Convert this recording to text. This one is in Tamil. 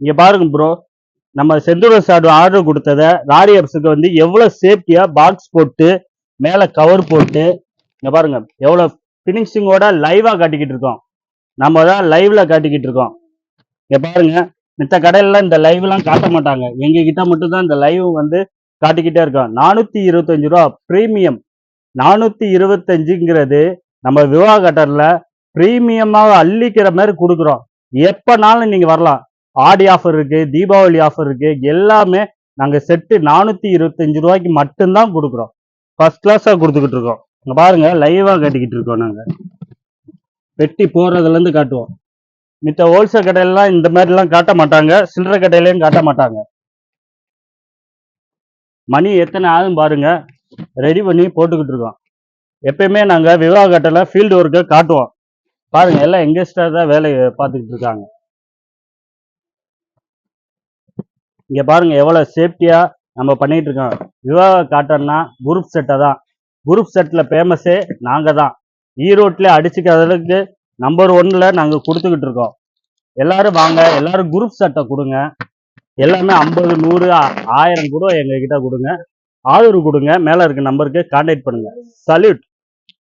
இங்க பாருங்க ப்ரோ, நம்ம செந்தூர சாடு ஆர்டர் கொடுத்ததை ராடி ஆப்ஸுக்கு வந்து எவ்வளவு சேஃப்டியா பாக்ஸ் போட்டு மேல கவர் போட்டு இங்க பாருங்க எவ்வளவு பினிஷிங்கோட லைவா காட்டிக்கிட்டு இருக்கோம். நம்ம தான் லைவ்ல காட்டிக்கிட்டு இருக்கோம். இங்க பாருங்க, மித்த கடையில இந்த லைவ் எல்லாம் காட்ட மாட்டாங்க. எங்க கிட்ட மட்டும் தான் இந்த லைவ் வந்து காட்டிக்கிட்டே இருக்கோம். 425 ரூபா பிரீமியம். 425ங்கிறது நம்ம விவா கட்டர்ல பிரீமியமாக அள்ளிக்கிற மாதிரி கொடுக்குறோம். எப்பனாலும் நீங்க வரலாம். ஆடி ஆஃபர் இருக்கு, தீபாவளி ஆஃபர் இருக்கு, எல்லாமே நாங்க செட்டு 425 ரூபாய்க்கு மட்டும்தான் கொடுக்குறோம். ஃபர்ஸ்ட் கிளாஸா கொடுத்துக்கிட்டு இருக்கோம். இங்க பாருங்க லைவா காட்டிக்கிட்டு இருக்கோம். நாங்க வெட்டி போறதுல இருந்து காட்டுவோம். மித்த ஹோல்சேல் கடையிலாம் இந்த மாதிரி எல்லாம் காட்ட மாட்டாங்க, சில்லறை கடையிலையும் காட்ட மாட்டாங்க. மணி எத்தனை ஆகும் பாருங்க, ரெடி பண்ணி போட்டுக்கிட்டு இருக்கோம். எப்பயுமே நாங்க விவா கட்டல ஃபீல்டு ஒர்க்கை காட்டுவோம். பாருங்க எல்லாம் எங்கெஸ்டா தான் வேலையை பார்த்துக்கிட்டு இருக்காங்க. இங்க பாருங்க எவ்வளவு சேஃப்டியா நம்ம பண்ணிட்டு இருக்கோம். விவா காட்டன்னா குரூப் செட்டை தான். குரூப் செட்ல ஃபேமஸே நாங்க தான். ஈரோட்ல அடிச்சுக்கிறதுக்கு நம்பர் 1ல நாங்க கொடுத்துக்கிட்டு இருக்கோம். எல்லாரும் வாங்க, எல்லாரும் குரூப் செட்டை கொடுங்க. எல்லாமே 50, 100, 1000 கூட எங்க கிட்ட கொடுங்க. ஆதரவு கொடுங்க. மேல இருக்க நம்பருக்கு கான்டாக்ட் பண்ணுங்க. சல்யூட்.